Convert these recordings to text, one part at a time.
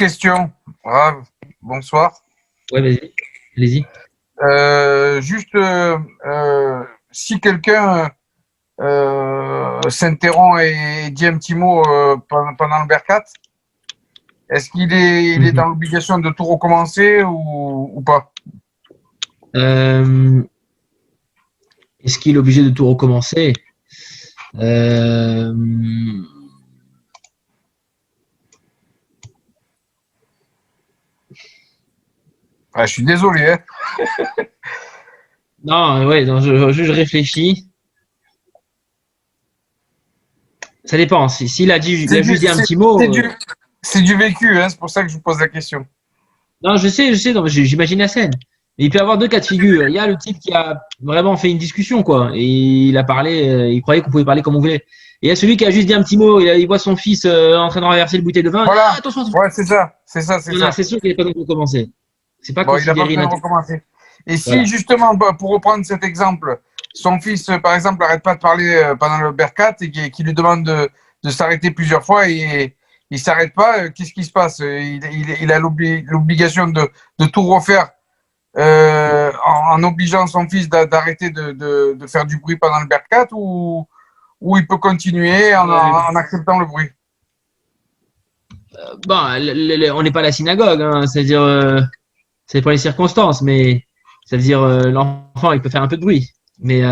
question. Rav, bonsoir. Ouais, vas-y. Allez-y. Si quelqu'un s'interrompt et dit un petit mot pendant le Berkat, est-ce qu'il est dans l'obligation de tout recommencer ou pas? Est-ce qu'il est obligé de tout recommencer? Je suis désolé. Hein. Non, ouais, non, je réfléchis. Ça dépend. S'il a juste dit un petit mot. C'est du vécu, hein, c'est pour ça que je vous pose la question. Non, je sais, non, j'imagine la scène. Mais il peut y avoir deux cas de figure. Il y a le type qui a vraiment fait une discussion, quoi. Et il a parlé, il croyait qu'on pouvait parler comme on voulait. Et il y a celui qui a juste dit un petit mot, il voit son fils en train de renverser le bouteille de vin. Voilà. Attention. Ouais, c'est ça. C'est sûr qu'il n'est pas donc recommencé. C'est pas il n'a pas considéré besoin de recommencer. Et si, voilà. Justement, pour reprendre cet exemple, son fils, par exemple, n'arrête pas de parler pendant le Berkat et qui lui demande de s'arrêter plusieurs fois et il ne s'arrête pas, qu'est-ce qui se passe? Il a l'obligation de tout refaire en obligeant son fils d'arrêter de faire du bruit pendant le Berkat ou il peut continuer en acceptant le bruit? On n'est pas à la synagogue, hein, c'est-à-dire, c'est pour les circonstances, mais c'est-à-dire l'enfant il peut faire un peu de bruit, mais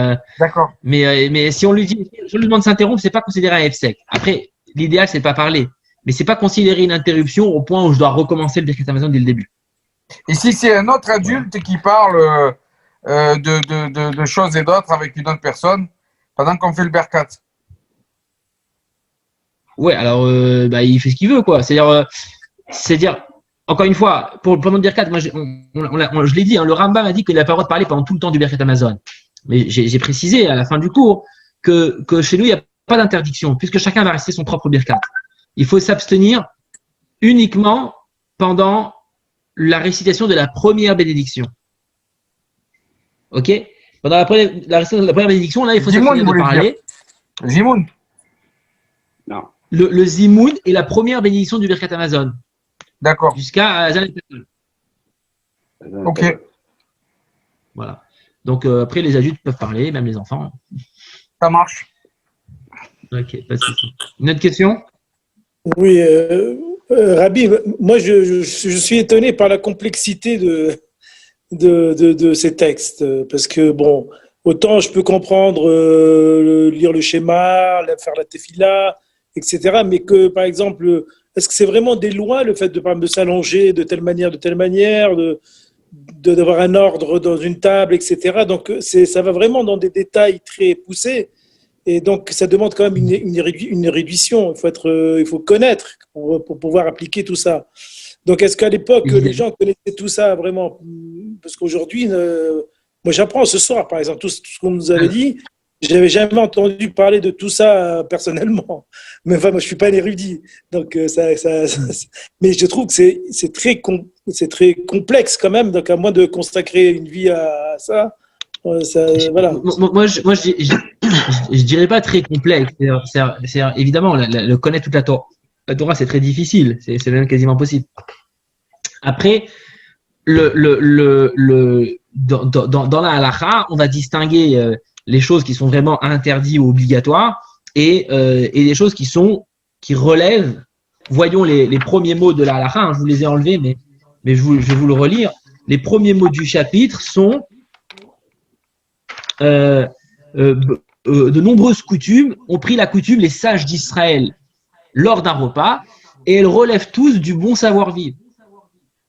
d'accord. Mais si on lui demande de s'interrompre, c'est pas considéré un F-sec. Après, l'idéal c'est de pas parler, mais c'est pas considéré une interruption au point où je dois recommencer le Birkat Hamazon dès le début. Et si c'est un autre adulte qui parle de choses et d'autres avec une autre personne pendant qu'on fait le Berkat? Ouais, alors il fait ce qu'il veut, quoi. C'est-à-dire, encore une fois, pendant le Birkat, moi, je l'ai dit, hein, le Rambam a dit qu'il n'a pas le droit de parler pendant tout le temps du Birkat Hamazon. Mais j'ai précisé à la fin du cours que chez nous, il n'y a pas d'interdiction, puisque chacun va rester son propre Birkat. Il faut s'abstenir uniquement pendant la récitation de la première bénédiction. Ok? Pendant la récitation de la première bénédiction, là, il faut s'abstenir de parler. Zimoun. Non. Le Zimoun est la première bénédiction du Birkat Hamazon. D'accord. Jusqu'à Azan. Ok. Voilà. Donc, après, les adultes peuvent parler, même les enfants. Ça marche. Ok, pas de souci. Une autre question? Oui, Rabbi, moi je suis étonné par la complexité de ces textes. Parce que, bon, autant je peux comprendre lire le schéma, faire la tefila, etc. Mais que, par exemple, est-ce que c'est vraiment des lois, le fait de s'allonger de telle manière, d'avoir un ordre dans une table, etc. Donc, ça va vraiment dans des détails très poussés. Et donc, ça demande quand même une réduction. Il faut connaître pour pouvoir appliquer tout ça. Donc, est-ce qu'à l'époque, les gens connaissaient tout ça vraiment? Parce qu'aujourd'hui, moi, j'apprends ce soir, par exemple, tout ce qu'on nous avait dit. Je n'avais jamais entendu parler de tout ça personnellement. Mais enfin, moi, je ne suis pas un érudit. Donc, mais je trouve que c'est très complexe quand même. Donc, à moins de consacrer une vie à ça, voilà. Moi, je dirais pas très complexe. C'est évidemment, le connaître toute la Torah. La Torah, c'est très difficile. C'est même quasiment impossible. Après, dans la halakha, on va distinguer les choses qui sont vraiment interdites ou obligatoires et les choses qui relèvent. Voyons les premiers mots de la halakha. Hein, je vous les ai enlevés, mais je vais vous le relire. Les premiers mots du chapitre sont de nombreuses coutumes ont pris la coutume, les sages d'Israël, lors d'un repas, et elles relèvent tous du bon savoir-vivre.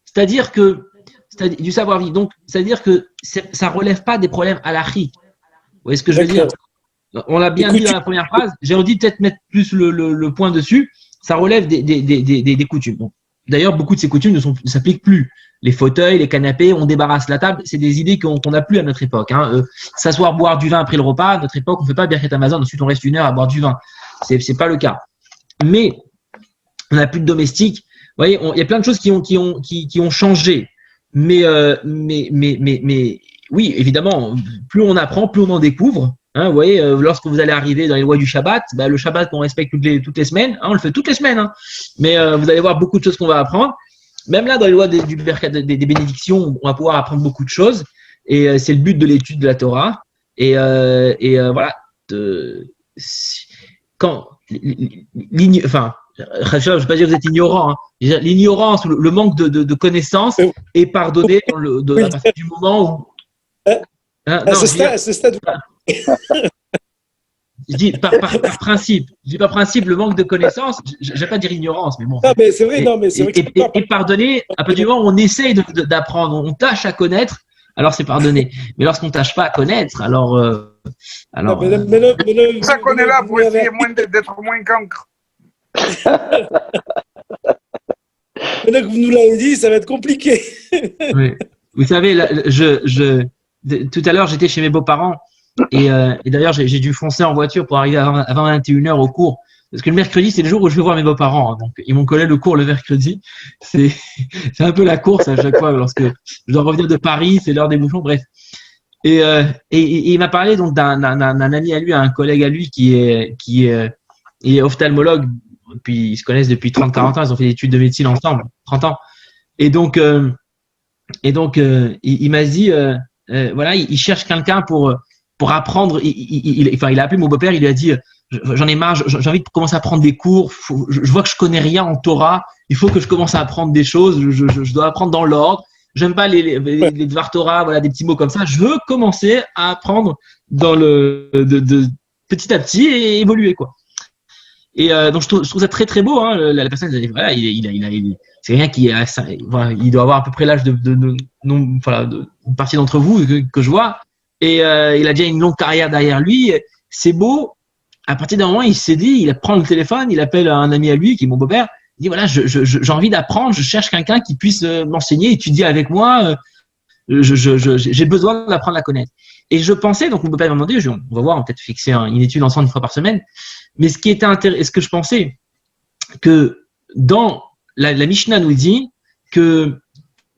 C'est-à-dire du savoir-vivre. Donc, c'est-à-dire que ça relève pas des problèmes halachiques. Vous voyez ce que je veux dire? On l'a bien dit dans la première phrase. J'ai envie de peut-être mettre plus le point dessus. Ça relève des coutumes. Bon. D'ailleurs, beaucoup de ces coutumes ne s'appliquent plus. Les fauteuils, les canapés, on débarrasse la table. C'est des idées qu'on n'a plus à notre époque. Hein. S'asseoir, boire du vin après le repas, à notre époque, on ne fait pas Birkat Hamazon. Ensuite, on reste une heure à boire du vin. C'est pas le cas. Mais on n'a plus de domestiques. Vous voyez, il y a plein de choses qui ont changé. Mais oui, évidemment, plus on apprend, plus on en découvre. Hein, vous voyez, lorsque vous allez arriver dans les lois du Shabbat, bah, le Shabbat qu'on respecte toutes les semaines, hein, on le fait toutes les semaines, hein, mais vous allez voir beaucoup de choses qu'on va apprendre. Même là, dans les lois du Berkat, des bénédictions, on va pouvoir apprendre beaucoup de choses, et c'est le but de l'étude de la Torah. Et voilà, quand, enfin, je ne vais pas dire que vous êtes ignorant, hein. L'ignorance ou le manque de connaissances est pardonné à partir du moment où. Hein, non, ce stade. Je dis par principe. Je dis par principe, le manque de connaissances, je ne vais pas dire ignorance, mais bon. Non, mais c'est vrai, c'est vrai. Et pardonner, à partir du moment où on essaye d'apprendre, on tâche à connaître, alors c'est pardonné. Mais lorsqu'on ne tâche pas à connaître, alors. Non, c'est ça qu'on est là pour essayer d'être moins cancre. Maintenant que vous nous l'avez dit, ça va être compliqué. Oui. Vous savez, là, tout à l'heure, j'étais chez mes beaux-parents et d'ailleurs, j'ai dû foncer en voiture pour arriver avant 21h au cours. Parce que le mercredi, c'est le jour où je vais voir mes beaux-parents. Hein, donc, ils m'ont collé le cours le mercredi. C'est un peu la course à chaque fois. Lorsque je dois revenir de Paris, c'est l'heure des bouchons, bref. Et il m'a parlé donc d'un ami à lui, un collègue à lui qui est ophtalmologue. Puis ils se connaissent depuis 30-40 ans. Ils ont fait des études de médecine ensemble, 30 ans. Et donc il m'a dit, voilà, il cherche quelqu'un pour apprendre. Il a appelé mon beau-père. Il lui a dit, j'en ai marre, j'ai envie de commencer à prendre des cours. Je vois que je connais rien en Torah. Il faut que je commence à apprendre des choses. Je dois apprendre dans l'ordre. J'aime pas les Dvar Torah, voilà, des petits mots comme ça. Je veux commencer à apprendre dans de petit à petit et évoluer, quoi. Et donc je trouve ça très très beau, hein. La personne, voilà, c'est rien qui voilà, il doit avoir à peu près l'âge d'une partie d'entre vous que je vois. Et il a déjà une longue carrière derrière lui. C'est beau. À partir d'un moment, il s'est dit, il prend le téléphone, il appelle un ami à lui qui est mon beau-père. Il dit voilà, j'ai envie d'apprendre, je cherche quelqu'un qui puisse m'enseigner, étudier avec moi. J'ai besoin d'apprendre à connaître. Et je pensais, donc mon beau-père m'a demandé, on va voir, on va peut-être fixer une étude ensemble une fois par semaine. Mais ce qui était intéressant, ce que je pensais, que dans la Mishnah nous dit que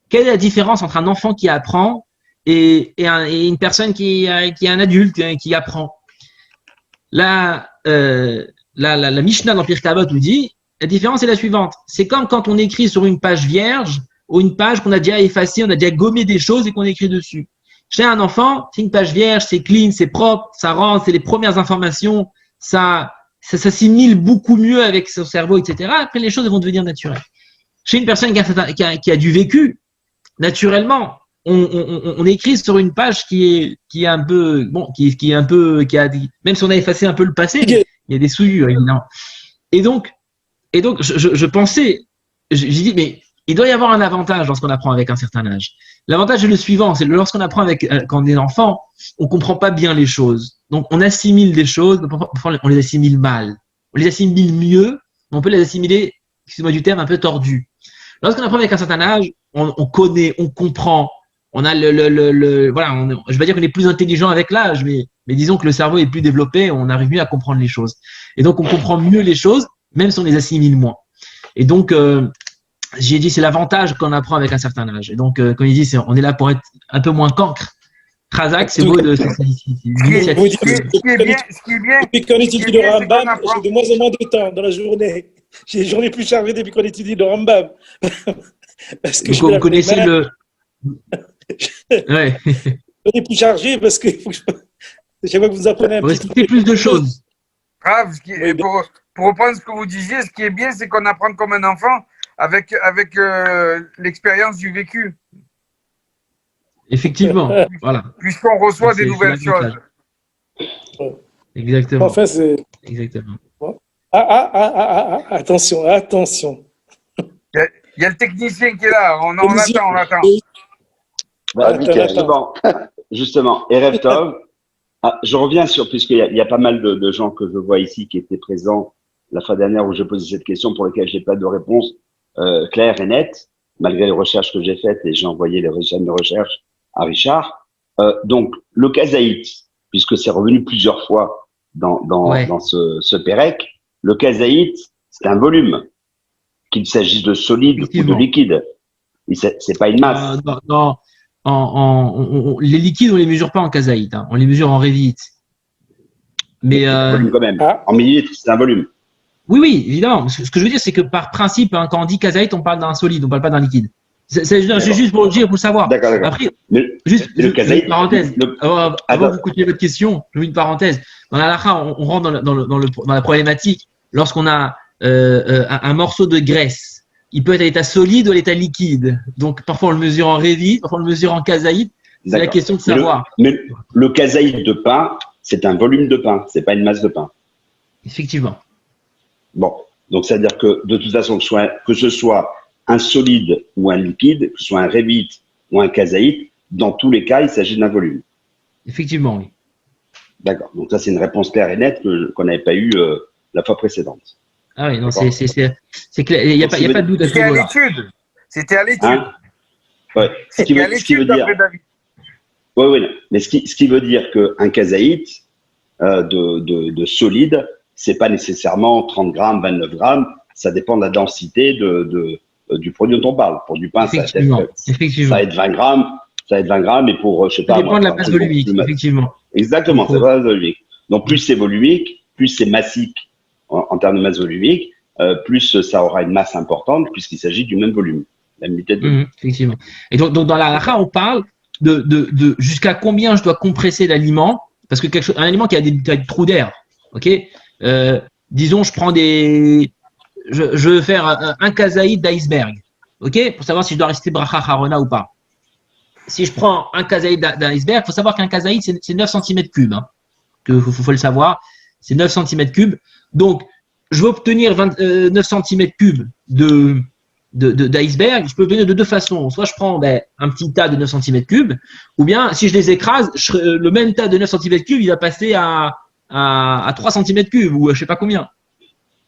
quelle est la différence entre un enfant qui apprend et une personne qui est un adulte qui apprend. La Mishnah dans Pirkei Avot nous dit la différence est la suivante. C'est comme quand on écrit sur une page vierge ou une page qu'on a déjà effacée, on a déjà gommé des choses et qu'on écrit dessus. Chez un enfant, c'est une page vierge, c'est clean, c'est propre, ça rentre, c'est les premières informations, ça s'assimile beaucoup mieux avec son cerveau, etc. Après, les choses vont devenir naturelles. Chez une personne qui a du vécu, naturellement, on écrit sur une page qui est un peu, bon, même si on a effacé un peu le passé, il y a des souillures, évidemment. Et donc, je pensais, j'ai dit, mais il doit y avoir un avantage lorsqu'on apprend avec un certain âge. L'avantage est le suivant, c'est lorsqu'on apprend quand on est enfant, on comprend pas bien les choses. Donc, on assimile des choses, parfois on les assimile mal. On les assimile mieux, mais on peut les assimiler, excusez-moi du terme, un peu tordu. Lorsqu'on apprend avec un certain âge, on connaît, on comprend. On a voilà, je vais pas dire qu'on est plus intelligent avec l'âge, mais disons que le cerveau est plus développé, on arrive mieux à comprendre les choses. Et donc, on comprend mieux les choses, même si on les assimile moins. Et donc, j'ai dit, c'est l'avantage qu'on apprend avec un certain âge. Et donc, comme il dit, on est là pour être un peu moins cancre. Khazak, c'est beau de l'initiative. Ce qui est bien. Depuis qu'on étudie le Rambam, j'ai de moins en moins de temps dans la journée. J'ai des journées plus chargées depuis qu'on étudie le Rambam. Parce que vous connaissez le. Ouais. On est plus chargé parce que chaque fois que vous apprenez un petit peu plus de choses. Grave, pour reprendre ce que vous disiez, ce qui est bien, c'est qu'on apprend comme un enfant avec l'expérience du vécu. Effectivement, voilà. Puisqu'on reçoit des nouvelles choses. Exactement. Enfin, c'est. Exactement. Attention. Il y a le technicien qui est là, on l'attend. Bah, justement, Erev Tov, je reviens puisqu'il y a pas mal de gens que je vois ici qui étaient présents la fois dernière où je posais cette question pour laquelle je n'ai pas de réponse claire et nette, malgré les recherches que j'ai faites et j'ai envoyé les résultats de recherche à Richard. Donc, le kazaït, puisque c'est revenu plusieurs fois dans ce Pérec, le kazaït, c'est un volume, qu'il s'agisse de solide ou de liquide. C'est pas une masse. Non. Les liquides, on les mesure pas en kazaït, hein. On les mesure en révite. Mais C'est un volume quand même. Ah. En millilitres, c'est un volume. oui, évidemment. Ce que je veux dire, c'est que par principe, hein, quand on dit kazaït, on parle d'un solide, on parle pas d'un liquide. C'est juste pour le dire, pour le savoir. D'accord. Après, Mais juste le une kazaït, parenthèse. Avant Attends. que vous continuiez votre question, je veux une parenthèse. Dans la halakha, on rentre dans la problématique. Lorsqu'on a un morceau de graisse, il peut être à l'état solide ou à l'état liquide. Donc, parfois on le mesure en révi, parfois on le mesure en kazaït. C'est la D'accord. question de savoir. Mais le kazaït de pain, c'est un volume de pain, c'est pas une masse de pain. Effectivement. Bon, donc c'est-à-dire que de toute façon, que ce soit un solide ou un liquide, que ce soit un révite ou un kazaït, dans tous les cas, il s'agit d'un volume. Effectivement, oui. D'accord. Donc ça, c'est une réponse claire et nette qu'on n'avait pas eue la fois précédente. Ah oui, non, D'accord. c'est clair. Il n'y a pas de doute à ce C'était à niveau-là. l'étude. C'était à l'étude. Hein? Ouais. Ce qui C'était à veut dire. l'étude d'après David. Oui. Mais ce qui veut dire qu'un kazaït de solide, c'est pas nécessairement 30 grammes, 29 grammes. Ça dépend de la densité du produit dont on parle. Pour du pain, Effectivement. ça va être 20 grammes. Ça va être 20 grammes, et pour, je sais Ça pas. dépend de la masse volumique, effectivement. Exactement, c'est la masse volumique. Donc, plus c'est volumique, plus c'est massique en termes de masse volumique, plus ça aura une masse importante, puisqu'il s'agit du même volume. La unité de volume. Effectivement. Et donc dans la halakha, on parle de jusqu'à combien je dois compresser l'aliment, parce que un aliment qui a des trous d'air, ok. Disons, je veux faire un kazaït d'iceberg, ok, pour savoir si je dois rester bracha harona ou pas. Si je prends un kazaït d'iceberg, il faut savoir qu'un kazaït, c'est 9 cm3, hein, faut le savoir, c'est 9 cm3. Donc, je veux obtenir 9 cm3 d'iceberg, je peux obtenir de deux façons. Soit je prends un petit tas de 9 cm3, ou bien, si je les écrase, le même tas de 9 cm3, il va passer à 3 cm3, ou je sais pas combien.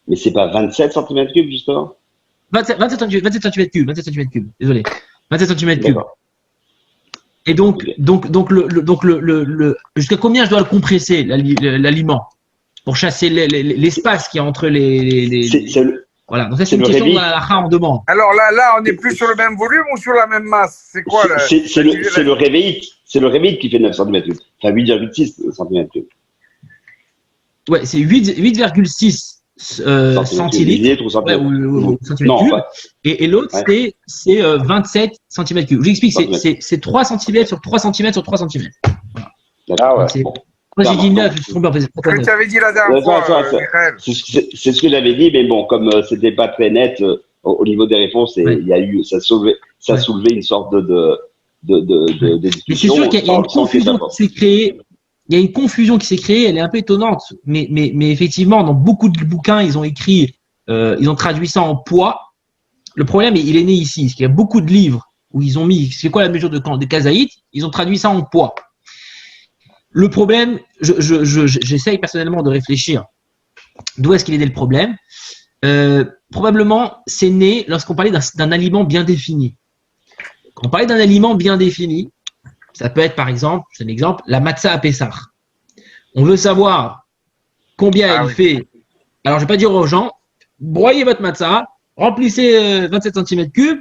Mais c'est pas 27 cm3, justement? 27 cm3, désolé. 27 cm3. D'accord. Et donc jusqu'à combien je dois le compresser, l'aliment, pour chasser l'espace qui est entre voilà. Donc ça, c'est une question que la halakha en demande. Alors là, on n'est plus sur le même volume ou sur la même masse? C'est quoi là? C'est le réveillite. C'est le réveillite qui fait 9 cm3. Enfin, 8,6 cm3. Ouais, c'est 8,6 centilitres. Ou centimètres cubes. Et l'autre, c'est 27 cm3. Je vous explique, c'est 3 cm sur 3 cm sur 3 cm. Voilà. Ah ouais. Bon. Moi, j'ai dit 9, je me suis trompé en fait. Ce que tu avais dit la dernière fois, Michael. C'est ce que j'avais dit, mais bon, comme c'était pas très net au niveau des réponses, il y a eu, ça soulevait une sorte de discussion. Mais c'est sûr qu'il y a une confusion qui s'est créée. Il y a une confusion qui s'est créée, elle est un peu étonnante, mais effectivement, dans beaucoup de bouquins, ils ont écrit, ils ont traduit ça en poids. Le problème, il est né ici, parce qu'il y a beaucoup de livres où ils ont mis, c'est quoi la mesure de kazaït, ils ont traduit ça en poids. Le problème, j'essaye personnellement de réfléchir. D'où est-ce qu'il est né le problème? Probablement, c'est né lorsqu'on parlait d'un aliment bien défini. Quand on parlait d'un aliment bien défini, ça peut être par exemple, c'est un exemple, la matzah à Pessah. On veut savoir combien elle fait. Alors, je vais pas dire aux gens, broyez votre matzah, remplissez 27 cm3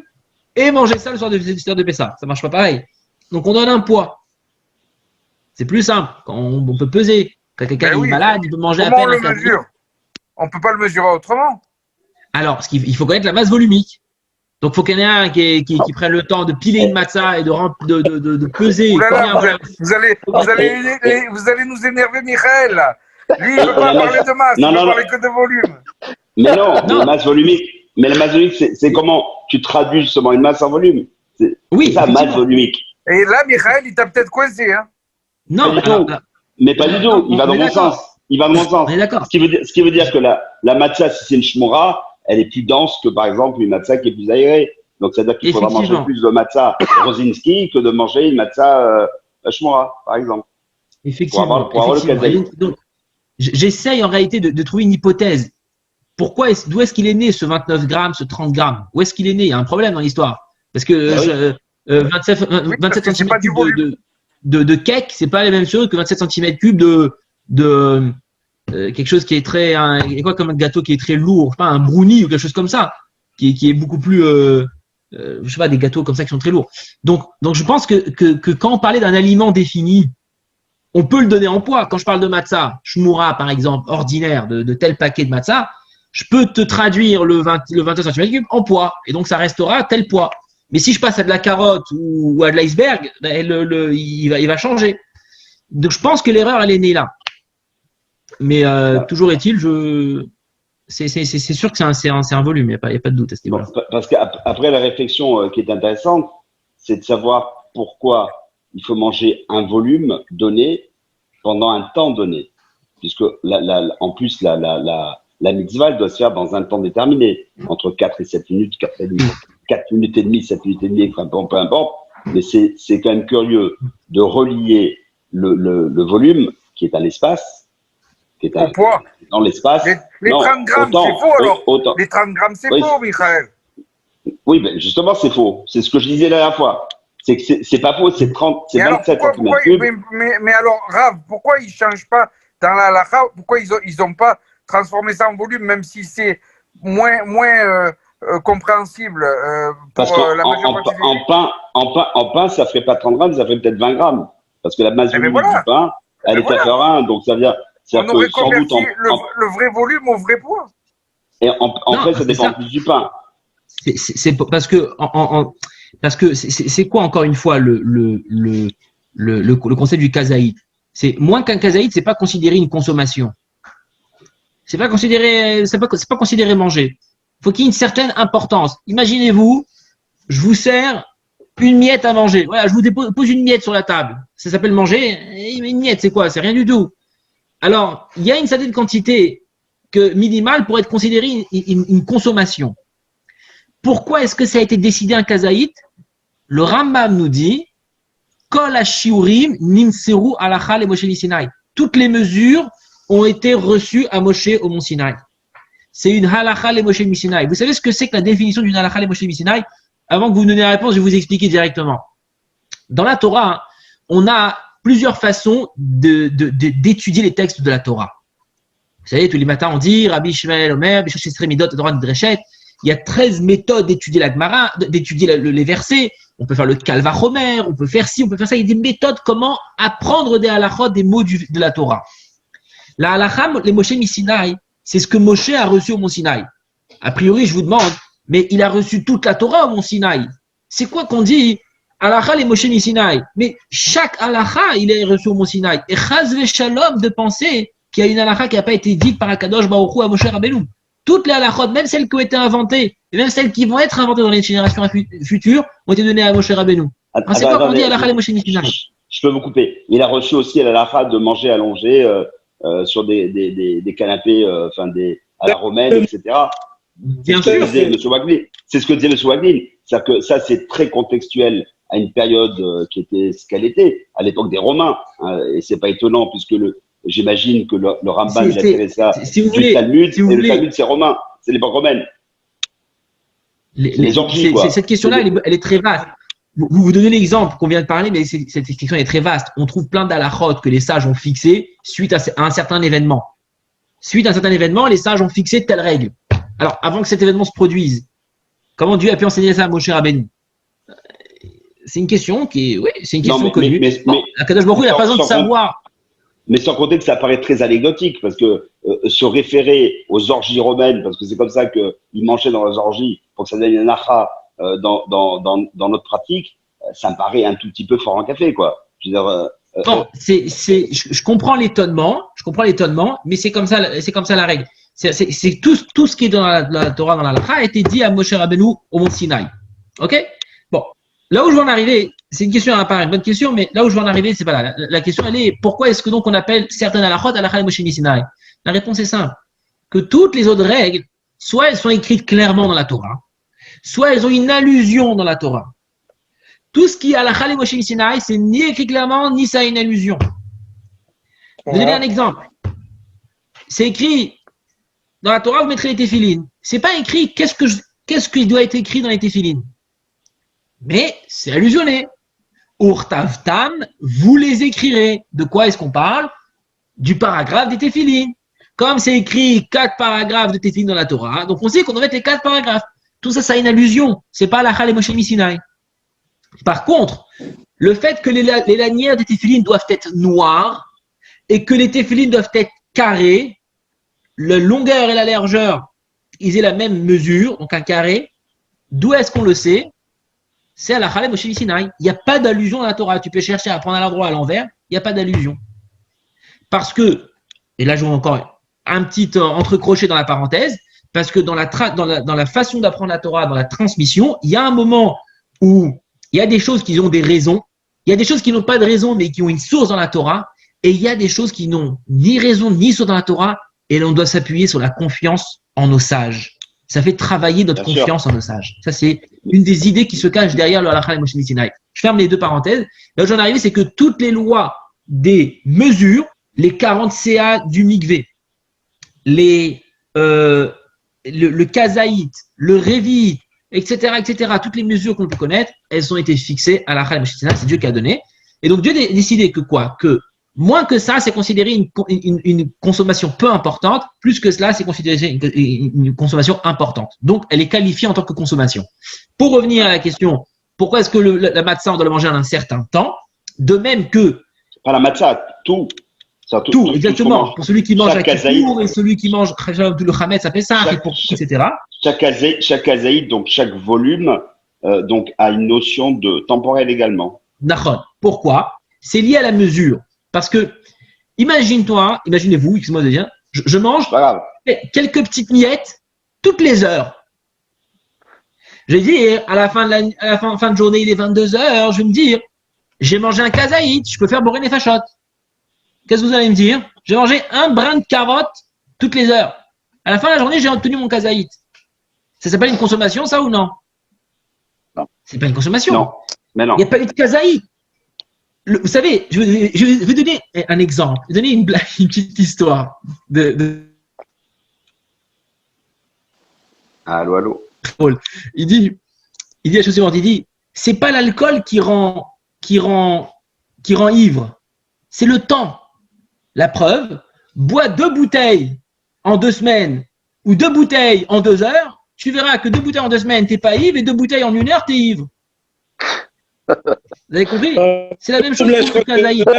et mangez ça le soir de Pessah. Ça marche pas pareil. Donc, on donne un poids. C'est plus simple. Quand on peut peser. Quand quelqu'un est malade, il peut manger à peine. Comment on le mesure? On peut pas le mesurer autrement. Alors, il faut connaître la masse volumique. Donc, il faut qu'il y en ait un qui prenne le temps de piler une matzah et de peser. Vous allez nous énerver, Michael. Lui, il ne veut pas parler de masse, il veut parler que de volume. Mais non. La masse volumique. Mais la masse volumique, c'est comment tu traduis justement une masse en volume. Oui, c'est ça, masse volumique. Et là, Michael, il t'a peut-être coincé. Hein. Non, mais pas du tout. Il va dans mon sens. On est d'accord. Ce qui veut dire que la matzah, si c'est une shmora, elle est plus dense que, par exemple, une matzah qui est plus aérée. Donc, c'est-à-dire qu'il faudra manger plus de matzah rosinski que de manger une matzah shmora, par exemple. Effectivement. Donc, j'essaye en réalité de trouver une hypothèse. D'où est-ce qu'il est né ce 29 grammes, ce 30 grammes? Où est-ce qu'il est né? Il y a un problème dans l'histoire. Parce que 27 cm3 de cake, c'est pas la même chose que 27 cm3 de quelque chose qui est très, quoi comme un gâteau qui est très lourd, je sais pas, un brownie ou quelque chose comme ça, qui est beaucoup plus, je sais pas, des gâteaux comme ça qui sont très lourds. Donc je pense que quand on parlait d'un aliment défini, on peut le donner en poids. Quand je parle de matzah, shmura par exemple, ordinaire, de tel paquet de matzah, je peux te traduire le 21 cm3 en poids. Et donc, ça restera tel poids. Mais si je passe à de la carotte ou à de l'iceberg, il va changer. Donc, je pense que l'erreur, elle est née là. Mais toujours est-il, c'est sûr que c'est un volume, il n'y a pas de doute à ce niveau-là. Parce qu'après, la réflexion qui est intéressante, c'est de savoir pourquoi il faut manger un volume donné pendant un temps donné. Puisque en plus, la mitzvah, elle doit se faire dans un temps déterminé, entre 4 et 7 minutes, 4 minutes et demie, 7 minutes et demie, enfin, peu importe. Mais c'est quand même curieux de relier le volume, qui est un espace, qui est Au poids. dans l'espace. Les 30 grammes, c'est faux alors. Les 30 grammes, c'est faux, Michael. Oui, mais justement, c'est faux. C'est ce que je disais la dernière fois. C'est que c'est pas faux, c'est 27 cm3. Mais alors, Rav, pourquoi ils ne changent pas dans la halakha? Pourquoi ils ont pas transformé ça en volume, même si c'est moins compréhensible Parce la majeure partie en pain, ça ferait pas 30 grammes, ça ferait peut-être 20 grammes. Parce que la masse volume du pain, elle est à faire 1, donc ça veut dire on aurait converti le vrai volume au vrai poids. Et en fait, ça dépend plus du pain. C'est parce que c'est quoi encore une fois le concept du kazaït? C'est moins qu'un kazaït, c'est pas considéré une consommation. C'est pas considéré manger. Faut qu'il y ait une certaine importance. Imaginez-vous, je vous sers une miette à manger. Voilà, je vous pose une miette sur la table. Ça s'appelle manger. Une miette, c'est quoi? C'est rien du tout. Alors, il y a une certaine quantité minimale pour être considérée une consommation. Pourquoi est-ce que ça a été décidé un kazaït? Le Rambam nous dit Kol ha-shiurim nimseru halacha le Moshe Sinai. Toutes les mesures ont été reçues à Moshe au mont Sinaï. C'est une halacha le Moshe Sinai. Vous savez ce que c'est que la définition d'une halacha le Moshe Sinai? Avant que vous me donniez la réponse, je vais vous expliquer directement. Dans la Torah, on a plusieurs façons d'étudier les textes de la Torah. Vous savez, tous les matins, on dit Rabbi Shmuel Omer, Bishoshe Midot, Torah Dreshet. Il y a 13 méthodes d'étudier la Gemara, d'étudier les versets. On peut faire le Kal Vachomer, on peut faire ci, on peut faire ça. Il y a des méthodes comment apprendre des halachot, des mots de la Torah. La halacha, les Moshe Sinaï, c'est ce que Moshe a reçu au mont Sinaï. A priori, je vous demande, mais il a reçu toute la Torah au mont Sinaï. C'est quoi qu'on dit halacha les Moshe Sinaï? Mais chaque halacha, il est reçu au mont Sinaï. Et chaz v'shalom de penser qu'il y a une halacha qui n'a pas été dite par Akadosh Baruch Hu à Moshe Rabbeinu. Toutes les halachot, même celles qui ont été inventées, et même celles qui vont être inventées dans les générations futures, ont été données à Moshe Rabbeinu. C'est quoi qu'on dit halacha les Moshe Sinaï? Je peux vous couper. Il a reçu aussi l'halacha de manger allongé sur des canapés, à la romaine, etc. Bien sûr. C'est ce que disait M. Wagnine. C'est-à-dire que ça, c'est très contextuel à une période qui était ce qu'elle était, à l'époque des Romains. Et c'est pas étonnant, puisque j'imagine que le Rambam, il a tiré ça du Talmud, et le Talmud, c'est romain, c'est l'époque romaine. Les orgies, quoi. Cette question-là, elle est très vaste. Vous donnez l'exemple qu'on vient de parler, mais cette question est très vaste. On trouve plein d'halachot que les sages ont fixées suite à un certain événement. Suite à un certain événement, les sages ont fixé telle règle. Alors, avant que cet événement se produise, comment Dieu a pu enseigner ça à Moshe Rabbeinu? C'est une question connue. Akadosh Baruch Hu, il n'a pas besoin de savoir. Mais sans compter que ça paraît très anecdotique, parce que se référer aux orgies romaines, parce que c'est comme ça qu'ils mangeaient dans les orgies, pour que ça donne un acha dans notre pratique, ça me paraît un tout petit peu fort en café, quoi. Je veux dire, bon, je comprends l'étonnement, mais c'est comme ça la règle. C'est tout ce qui est dans la Torah, dans la halakha, a été dit à Moshe Rabbeinu au mont Sinaï. Ok? Bon. Là où je veux en arriver, c'est une question à part, une bonne question, mais là où je veux en arriver, c'est pas là. La question, elle est, pourquoi est-ce que donc on appelle certaines halachot halakha le Moshe Sinaï? La réponse est simple. Que toutes les autres règles, soit elles sont écrites clairement dans la Torah, soit elles ont une allusion dans la Torah. Tout ce qui est halakha le Moshe Sinaï, c'est ni écrit clairement, ni ça a une allusion. Je vais donner un exemple. C'est écrit, dans la Torah, vous mettrez les téphilines. C'est pas écrit qu'est-ce qui doit être écrit dans les téphilines. Mais c'est allusionné. Urtavtam, vous les écrirez. De quoi est-ce qu'on parle? Du paragraphe des téphilines. Comme c'est écrit 4 paragraphes de téphilines dans la Torah, donc on sait qu'on doit mettre les 4 paragraphes. Tout ça, ça a une allusion. C'est pas halakha le Moshe Sinaï. Par contre, le fait que les lanières des téphilines doivent être noires, et que les téphilines doivent être carrés, la longueur et la largeur, ils aient la même mesure, donc un carré. D'où est-ce qu'on le sait? C'est à la Chalem Moshe Sinaï. Il n'y a pas d'allusion à la Torah. Tu peux chercher à prendre à l'endroit, à l'envers, il n'y a pas d'allusion. Parce que, et là je vois encore un petit entrecrochet dans la parenthèse, parce que dans la façon d'apprendre la Torah, dans la transmission, il y a un moment où il y a des choses qui ont des raisons, il y a des choses qui n'ont pas de raison, mais qui ont une source dans la Torah, et il y a des choses qui n'ont ni raison ni source dans la Torah, et l'on doit s'appuyer sur la confiance en nos sages. Ça fait travailler notre Bien confiance en nos sages. Ça, c'est une des idées qui se cache derrière le halakha et Moshe Sinai. Je ferme les deux parenthèses. Là où j'en arrive, c'est que toutes les lois des mesures, les 40 CA du mikvé, le kazaït, le révit, etc., toutes les mesures qu'on peut connaître, elles ont été fixées à la Moshe Sinai. C'est Dieu qui a donné. Et donc, Dieu a décidé que quoi? Que moins que ça, c'est considéré une consommation peu importante. Plus que cela, c'est considéré une consommation importante. Donc, elle est qualifiée en tant que consommation. Pour revenir à la question, pourquoi est-ce que la matzah, on doit la manger en un certain temps? De même que… Pas la matzah, tout. Tout, exactement. Pour celui qui mange à Kippour et celui qui mange le Hametz, ça fait ça, etc. Chaque kazaïd, donc chaque volume, donc a une notion de temporel également. D'accord. Pourquoi? C'est lié à la mesure. Parce que, imaginez-vous, excusez-moi de dire, je mange quelques petites miettes toutes les heures. Je vais dire, à la fin de journée, il est 22 heures, je vais me dire, j'ai mangé un kazaït, je peux faire bourrer les fachottes. Qu'est-ce que vous allez me dire? J'ai mangé un brin de carotte toutes les heures. À la fin de la journée, j'ai obtenu mon kazaït. Ça s'appelle une consommation, ça ou non? Non. C'est pas une consommation. Non, mais non. Il n'y a pas eu de kazaït. Vous savez, je vais donner un exemple. Je vais donner une petite histoire Allô. Il dit la chose suivante. Il dit, c'est pas l'alcool qui rend ivre. C'est le temps. La preuve, bois 2 bouteilles en 2 semaines ou 2 bouteilles en 2 heures, tu verras que 2 bouteilles en 2 semaines, t'es pas ivre, et 2 bouteilles en 1 heure, t'es ivre. Vous avez compris? C'est la même chose pour le kazaït.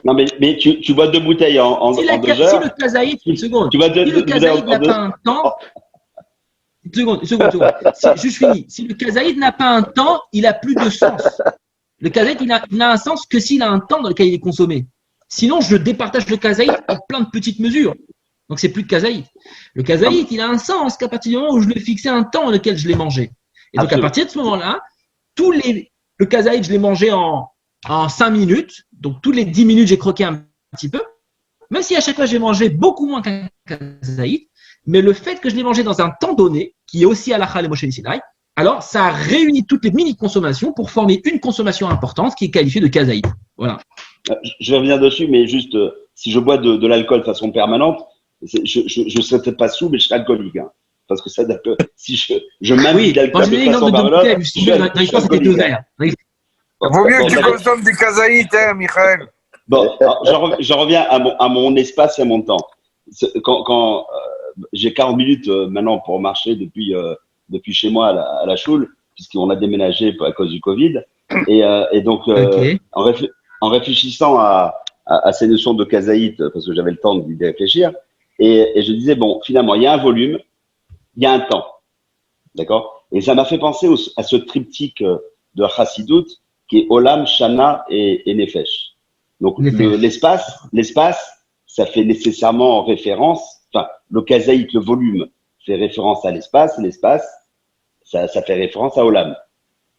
Non, mais tu bois 2 bouteilles en 2 heures. Si le kazaït, une seconde. Si le kazaït n'a pas un temps, une seconde. Je finis. Si le kazaït n'a pas un temps, il a plus de sens. Le kazaït, il n'a un sens que s'il a un temps dans lequel il est consommé. Sinon, je départage le kazaït en plein de petites mesures. Donc, c'est plus de kazaït. Le kazaït, il a un sens qu'à partir du moment où je lui ai fixé un temps dans lequel je l'ai mangé. Et donc, à partir de ce moment-là, le kazaït, je l'ai mangé en 5 minutes. Donc, tous les 10 minutes, j'ai croqué un petit peu. Même si à chaque fois, j'ai mangé beaucoup moins qu'un kazaït. Mais le fait que je l'ai mangé dans un temps donné, qui est aussi halakha le Moshe Sinai, alors ça réunit toutes les mini-consommations pour former une consommation importante qui est qualifiée de kazaït. Voilà. Je vais revenir dessus, mais juste, si je bois de l'alcool de façon permanente, je serais peut-être pas sous, mais je serais alcoolique. Hein. Parce que ça, si je m'invite d'alcool de façon permanente, je suis alcoolique. Vaut mieux que tu consommes du kazaït, hein, Michael. Bon, je reviens à mon espace et à mon temps. Quand j'ai 40 minutes maintenant pour marcher depuis chez moi à la choule, puisqu'on a déménagé à cause du Covid. Et donc, en réfléchissant à ces notions de kazaït, parce que j'avais le temps d'y réfléchir, et je disais, bon, finalement, il y a un volume, il y a un temps. D'accord? Et ça m'a fait penser à ce triptyque de Chassidut qui est Olam, Shana et Nefesh. Donc, l'espace, ça fait nécessairement référence, enfin, le kazaït, le volume, fait référence à l'espace, ça fait référence à Olam.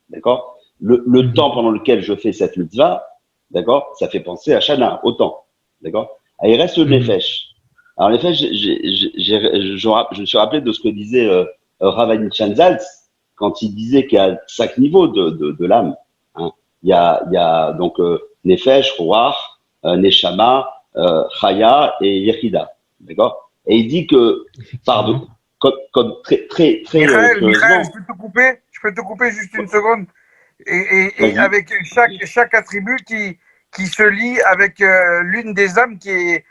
D'accord? Le temps pendant lequel je fais cette mitzvah, d'accord, ça fait penser à Shana, au temps. D'accord? Il reste le Nefesh. Alors, en effet, je me suis rappelé de ce que disait Rav Anichan Zaltz quand il disait qu'il y a 5 niveaux de l'âme. Hein. Il y a donc Nefesh, Ruach, Neshama, Chaya et Yechida. D'accord? Et il dit que, comme très Michael, je peux te couper juste une seconde. Et avec chaque attribut qui se lie avec l'une des âmes qui est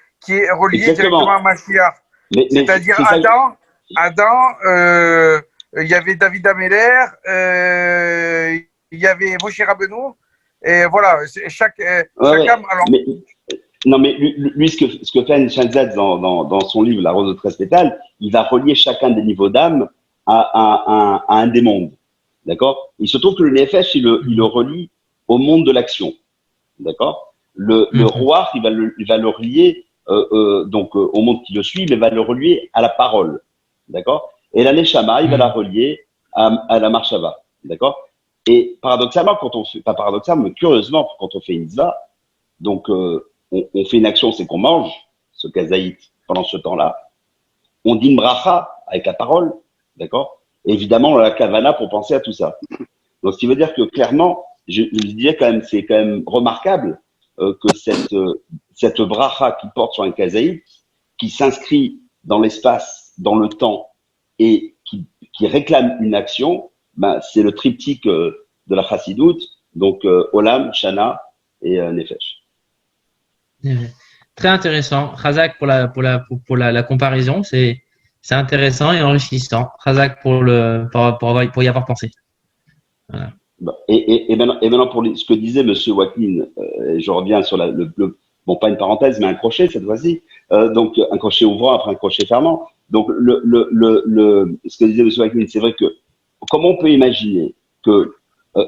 reliée directement à Mashiach. C'est-à-dire Adam, il y avait David Ameller, il y avait Moshe Rabbeinu, et voilà, chaque âme. Alors, Non, mais lui ce que fait Shanzad dans son livre La Rose de 13 pétales, il va relier chacun des niveaux d'âme à un des mondes. D'accord? Il se trouve que le Nefesh, il le relie au monde de l'action. D'accord? Le roi, il va le relier donc au monde qui le suit, mais va le relier à la parole. D'accord? Et la Neshama, il va la relier à la Marshava. D'accord? Et paradoxalement, pas paradoxalement, mais curieusement, quand on fait une mitzvah, donc on fait une action, c'est qu'on mange ce kazaït pendant ce temps-là. On dit une bracha avec la parole, d'accord? Et évidemment, on a la kavana pour penser à tout ça. Donc, ce qui veut dire que clairement, je disais quand même, c'est quand même remarquable que cette bracha qui porte sur un kazaït, qui s'inscrit dans l'espace, dans le temps, et qui réclame une action, ben, c'est le triptyque de la chassidoute, donc Olam, Shana et Nefesh. Très intéressant. Razak pour la comparaison, c'est intéressant et enrichissant. Razak pour y avoir pensé. Voilà. Et maintenant pour ce que disait Monsieur Wakin, je reviens sur bon, pas une parenthèse, mais un crochet cette fois-ci. Donc un crochet ouvrant après un crochet fermant. Donc ce que disait Monsieur Wakin, c'est vrai que comment on peut imaginer que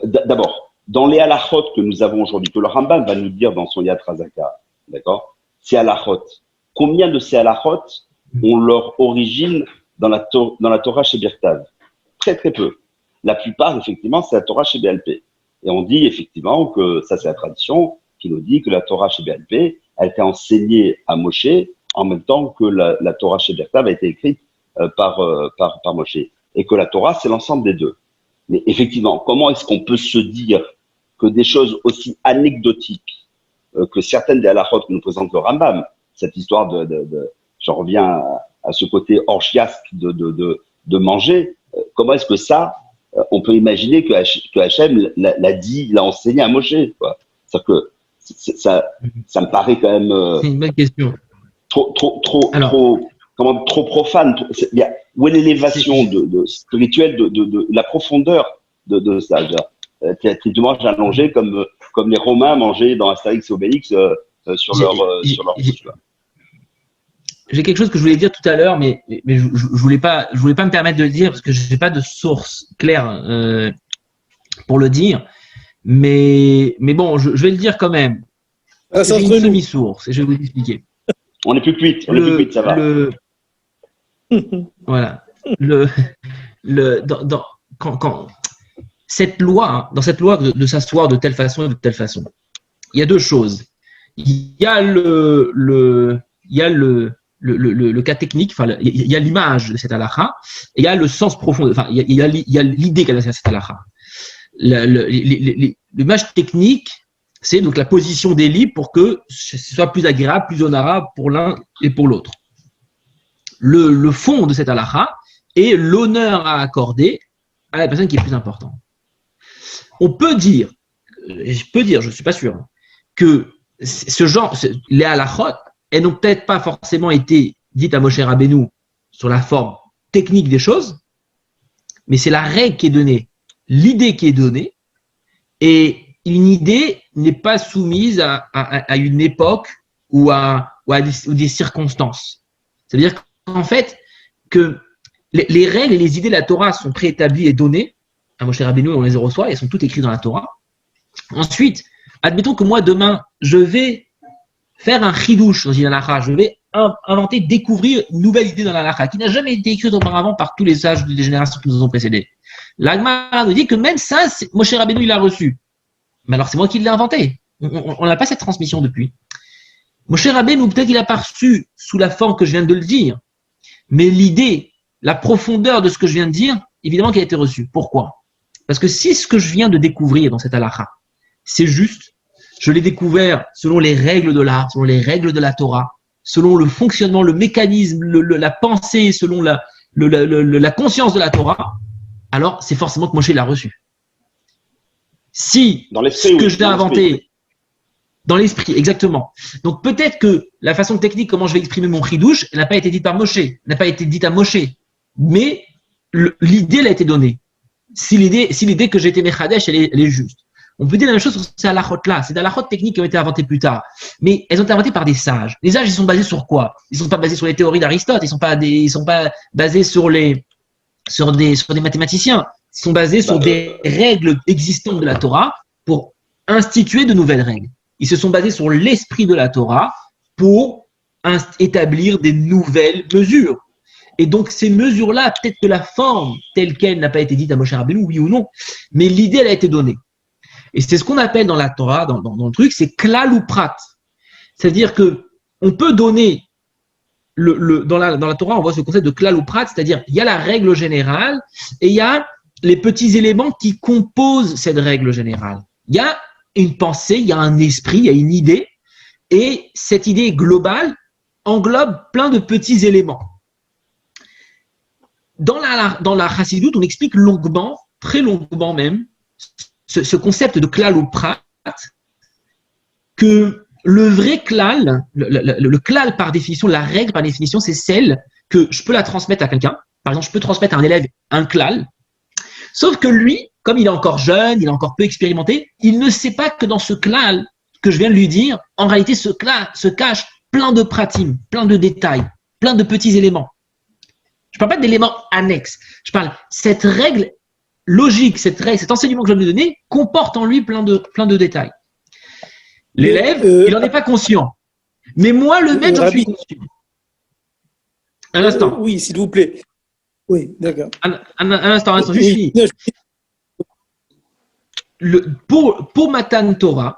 d'abord dans les halachot que nous avons aujourd'hui, que le Rambam va nous dire dans son Yad Razaka, d'accord, ces halachot, combien de ces halachot ont leur origine dans la Torah chez Birtav? Très très peu. La plupart, effectivement, c'est la Torah chez BLP. Et on dit effectivement que ça, c'est la tradition qui nous dit que la Torah chez BLP a été enseignée à Moshe en même temps que la Torah chez Birtav a été écrite par Moshe. Et que la Torah, c'est l'ensemble des deux. Mais effectivement, comment est-ce qu'on peut se dire que des choses aussi anecdotiques que certaines des halachot que nous présente le Rambam, cette histoire j'en reviens à ce côté orgiasque de manger, comment est-ce que ça, on peut imaginer que Hachem l'a enseigné à Moshe, quoi. C'est-à-dire que ça me paraît quand même c'est une bonne question. trop profane. Où est l'élévation spirituelle de la profondeur de ça? Tu manges allongé comme les Romains mangeaient dans Astérix et Obélix sur leur bouche. J'ai quelque chose que je voulais dire tout à l'heure, mais je voulais pas me permettre de le dire parce que je n'ai pas de source claire pour le dire. Mais bon, je vais le dire quand même. C'est une semi-source et je vais vous expliquer. On n'est plus cuite, ça va. Voilà. Quand cette loi, dans cette loi de s'asseoir de telle façon et de telle façon, il y a deux choses. Il y a le cas technique, enfin, il y a l'image de cette halakha, et il y a le sens profond, enfin, il y a l'idée qu'a cette halakha. L'image technique, c'est donc la position des lits pour que ce soit plus agréable, plus honorable pour l'un et pour l'autre. Le fond de cette halakha est l'honneur à accorder à la personne qui est plus importante. On peut dire, je suis pas sûr, que ce genre, les halachot, elles n'ont peut-être pas forcément été dites à Moshe Rabbeinu sur la forme technique des choses, mais c'est la règle qui est donnée, l'idée qui est donnée, et une idée n'est pas soumise à une époque ou à des circonstances. C'est-à-dire qu'en fait, que les règles et les idées de la Torah sont préétablies et données à Moshe Rabbeinu, on les reçoit, elles sont toutes écrites dans la Torah. Ensuite, admettons que moi, demain, je vais faire un chidouche dans une halakha, je vais inventer, découvrir une nouvelle idée dans la halakha qui n'a jamais été écrite auparavant par tous les sages des générations qui nous ont précédés. La Gemara nous dit que même ça, Moshe Rabbeinu, il l'a reçu. Mais alors, c'est moi qui l'ai inventé. On n'a pas cette transmission depuis. Moshe Rabbeinu, peut-être qu'il a pas reçu sous la forme que je viens de le dire, mais l'idée, la profondeur de ce que je viens de dire, évidemment qu'il a été reçu. Pourquoi? Parce que si ce que je viens de découvrir dans cette halakha, c'est juste, je l'ai découvert selon les règles de l'art, selon les règles de la Torah, selon le fonctionnement, le mécanisme, la pensée, selon la conscience de la Torah, alors c'est forcément que Moshe l'a reçu. Si ce que je l'ai inventé dans l'esprit, exactement. Donc peut-être que la façon technique, comment je vais exprimer mon chidouche, elle n'a pas été dite par Moshe, n'a pas été dite à Moshe, mais l'idée elle a été donnée. Si l'idée que j'ai été mechadesh, elle est juste. On peut dire la même chose sur ces halakhot-là. C'est des halakhot techniques qui ont été inventées plus tard. Mais elles ont été inventées par des sages. Les sages, ils sont basés sur quoi? Ils sont pas basés sur les théories d'Aristote. Ils sont pas basés sur des mathématiciens. Ils sont basés sur des règles existantes de la Torah pour instituer de nouvelles règles. Ils se sont basés sur l'esprit de la Torah pour établir des nouvelles mesures. Et donc, ces mesures-là, peut-être que la forme telle qu'elle n'a pas été dite à Moshe Rabbeinu, oui ou non, mais l'idée, elle a été donnée. Et c'est ce qu'on appelle dans la Torah, dans le truc, c'est klal ou prat. C'est-à-dire que on peut donner dans la Torah, on voit ce concept de klal ou prat, c'est-à-dire il y a la règle générale et il y a les petits éléments qui composent cette règle générale. Il y a une pensée, il y a un esprit, il y a une idée, et cette idée globale englobe plein de petits éléments. Dans la Chassidoute, on explique longuement, très longuement même, ce concept de klal ou prat, que le vrai klal, le klal par définition, la règle par définition, c'est celle que je peux la transmettre à quelqu'un. Par exemple, je peux transmettre à un élève un klal, sauf que lui, comme il est encore jeune, il est encore peu expérimenté, il ne sait pas que dans ce klal que je viens de lui dire, en réalité, ce klal se cache plein de pratim, plein de détails, plein de petits éléments. Je ne parle pas d'éléments annexes. Je parle cette règle logique, cet enseignement que je viens de lui donner comporte en lui plein de détails. L'élève, il n'en est pas conscient. Mais moi, le maître, j'en suis conscient. Un instant. Oui, s'il vous plaît. Oui, d'accord. Un instant, je finis. Pour Matan Torah,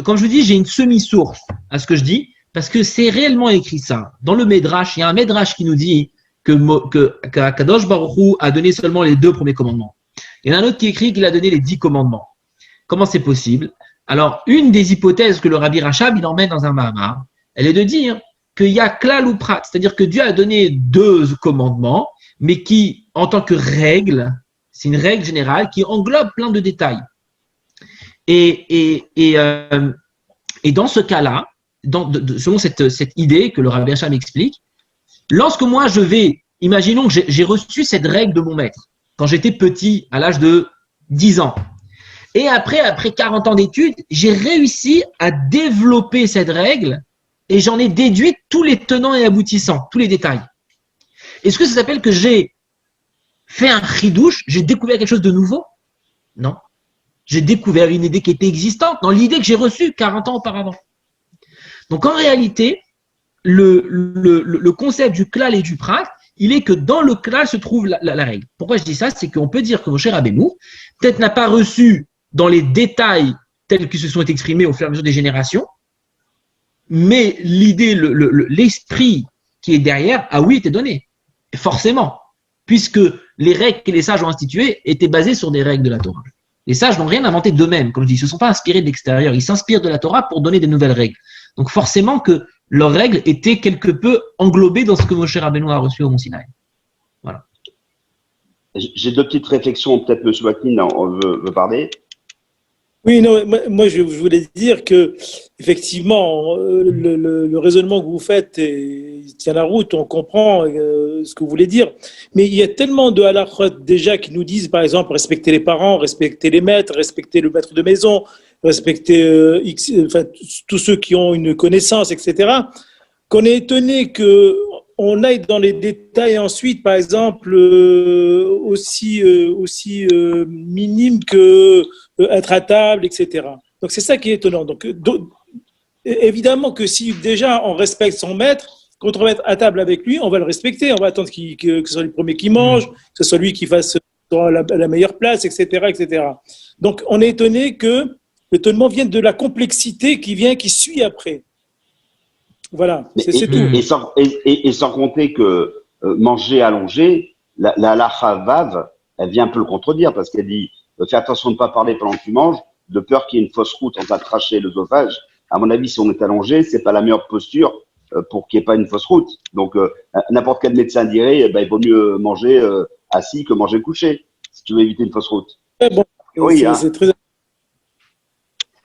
comme je vous dis, j'ai une semi-source à ce que je dis, parce que c'est réellement écrit ça. Dans le Midrash, il y a un Midrash qui nous dit que Kadosh Baruch Hu a donné seulement les 2 premiers commandements. Il y en a un autre qui écrit qu'il a donné les 10 commandements. Comment c'est possible? Alors, une des hypothèses que le Rabbi Rachab, il emmène dans un Mahamar, elle est de dire qu'il y a klal ou prat, c'est-à-dire que Dieu a donné 2 commandements, mais qui, en tant que règle, c'est une règle générale qui englobe plein de détails. Et dans ce cas-là, selon cette idée que le Rabbi Rachab explique, lorsque moi imaginons que j'ai reçu cette règle de mon maître, quand j'étais petit, à l'âge de 10 ans. Et après 40 ans d'études, j'ai réussi à développer cette règle et j'en ai déduit tous les tenants et aboutissants, tous les détails. Est-ce que ça s'appelle que j'ai fait un chidouche, j'ai découvert quelque chose de nouveau? Non. J'ai découvert une idée qui était existante dans l'idée que j'ai reçue 40 ans auparavant. Donc en réalité, le concept du klal et du prat, il est que dans le klal se trouve la règle. Pourquoi je dis ça? C'est qu'on peut dire que Moshe Rabbeinu, peut-être n'a pas reçu dans les détails tels qu'ils se sont exprimés au fur et à mesure des générations, mais l'idée, l'esprit qui est derrière a été donné. Forcément. Puisque les règles que les sages ont instituées étaient basées sur des règles de la Torah. Les sages n'ont rien inventé d'eux-mêmes. Comme je dis, ils ne se sont pas inspirés de l'extérieur. Ils s'inspirent de la Torah pour donner des nouvelles règles. Donc forcément que leurs règles étaient quelque peu englobées dans ce que Moshe Rabbeinu a reçu au Mont Sinaï. Voilà. J'ai 2 petites réflexions. Peut-être M. Waknin veut parler. Oui, non, moi je voulais dire que effectivement le raisonnement que vous faites il tient la route, on comprend ce que vous voulez dire, mais il y a tellement de halakhot déjà qui nous disent par exemple respecter les parents, respecter les maîtres, respecter le maître de maison, respecter tous ceux qui ont une connaissance, etc., qu'on est étonné que on aille dans les détails ensuite, par exemple, aussi minime que être à table, etc. Donc c'est ça qui est étonnant. Donc évidemment que si déjà on respecte son maître, quand on va être à table avec lui, on va le respecter. On va attendre que ce soit le premier qui mange, que ce soit lui qui fasse la meilleure place, etc., etc. Donc on est étonné que l'étonnement vienne de la complexité qui suit après. Voilà, c'est tout. Et sans compter que manger allongé, la halakha vav, elle vient un peu le contredire parce qu'elle dit fais attention de ne pas parler pendant que tu manges, de peur qu'il y ait une fausse route, on t'a craché l'œsophage. À mon avis, si on est allongé, c'est pas la meilleure posture pour qu'il n'y ait pas une fausse route. Donc n'importe quel médecin dirait il vaut mieux manger assis que manger couché si tu veux éviter une fausse route. Bon, oui, c'est très...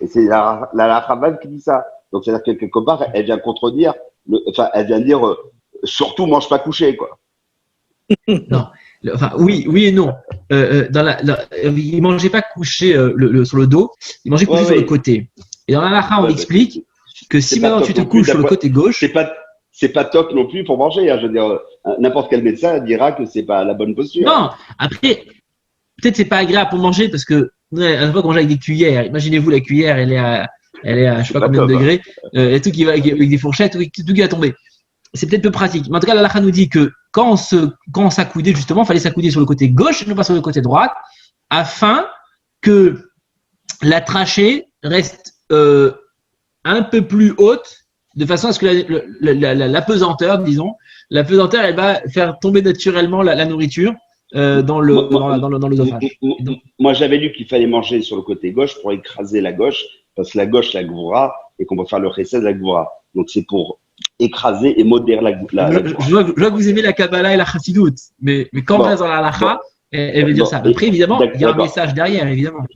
Et c'est la halakha vav qui dit ça. Donc, c'est-à-dire que quelque part, elle vient contredire, elle vient dire surtout mange pas couché, quoi. Non. Enfin, oui et non. Il mangeait pas couché sur le dos, il mangeait couché sur le côté. Et dans la halakha, on explique que si maintenant tu te couches sur le côté gauche, c'est pas top non plus pour manger. Hein. Je veux dire, n'importe quel médecin dira que c'est pas la bonne posture. Non, après, peut-être c'est pas agréable pour manger parce que à l'époque on mangeait avec des cuillères. Imaginez-vous la cuillère, elle est à je sais pas combien de degrés, et tout qui va avec des fourchettes, tout qui va tomber. C'est peut-être peu pratique. Mais en tout cas, la halakha nous dit que quand on s'accoudait justement, il fallait s'accouder sur le côté gauche et non pas sur le côté droit, afin que la trachée reste un peu plus haute, de façon à ce que la pesanteur, disons, elle va faire tomber naturellement la nourriture dans l'œsophage. Moi, j'avais lu qu'il fallait manger sur le côté gauche pour écraser la gauche, parce que la gauche, la goura, et qu'on peut faire le chesed de la goura. Donc, c'est pour écraser et modérer la goura. Je vois que vous aimez la Kabbalah et la Chassidoute, mais quand on reste dans la halakha, elle veut dire ça. Après, évidemment, il y a un message derrière, évidemment.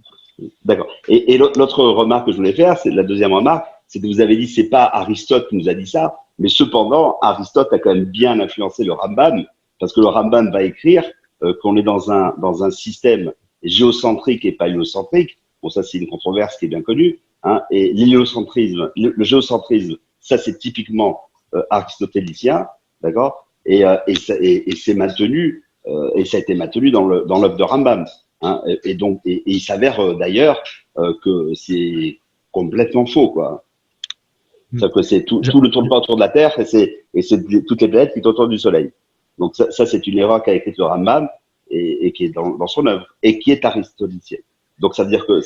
D'accord. Et l'autre remarque que je voulais faire, c'est la deuxième remarque, c'est que vous avez dit c'est pas Aristote qui nous a dit ça, mais cependant, Aristote a quand même bien influencé le Rambam, parce que le Rambam va écrire qu'on est dans un système géocentrique et pas héliocentrique. Bon, ça, c'est une controverse qui est bien connue. Hein, et l'héliocentrisme, le géocentrisme, ça, c'est typiquement aristotélicien, d'accord, et c'est maintenu, et ça a été maintenu dans l'œuvre de Rambam. Hein, et donc, il s'avère d'ailleurs que c'est complètement faux, quoi. C'est-à-dire que c'est tout ne tourne pas autour de la Terre, et c'est toutes les planètes qui tournent autour du Soleil. Donc ça c'est une erreur qu'a écrite le Rambam et qui est dans son œuvre et qui est aristotélicienne. Donc ça veut dire que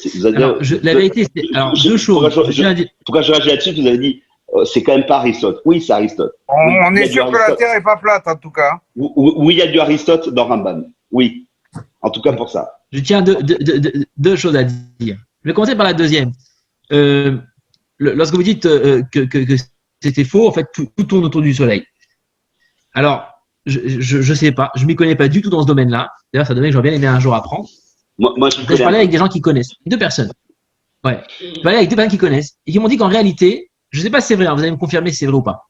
la vérité, c'est deux choses. Pourquoi je réagis là-dessus? Vous avez dit c'est quand même pas Aristote. Oui, c'est Aristote. On est sûr que la Terre est pas plate, en tout cas. Oui, il y a du Aristote dans Rambam. Oui, en tout cas pour ça. Je tiens deux choses à dire. Je vais commencer par la deuxième. Lorsque vous dites que c'était faux, en fait, tout tourne autour du Soleil. Alors, je sais pas, je m'y connais pas du tout dans ce domaine-là. D'ailleurs, c'est un domaine que j'aurais bien aimé un jour apprendre. Moi, je parlais avec des gens qui connaissent, deux personnes. Ouais. Je parlais avec deux personnes qui connaissent et qui m'ont dit qu'en réalité, je sais pas si c'est vrai, hein, vous allez me confirmer si c'est vrai ou pas,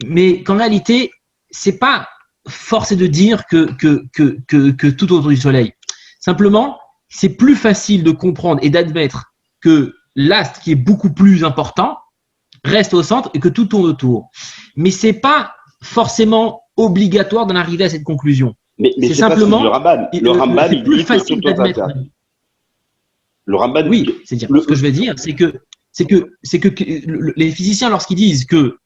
mais qu'en réalité, c'est pas forcé de dire que tout autour du Soleil. Simplement, c'est plus facile de comprendre et d'admettre que l'astre qui est beaucoup plus important reste au centre et que tout tourne autour. Mais c'est pas forcément obligatoire d'en arriver à cette conclusion. Mais c'est simplement le Rambam c'est plus facile d'admettre. Le Rambam. Oui, c'est-à-dire ce que je veux dire, c'est que les physiciens lorsqu'ils disent que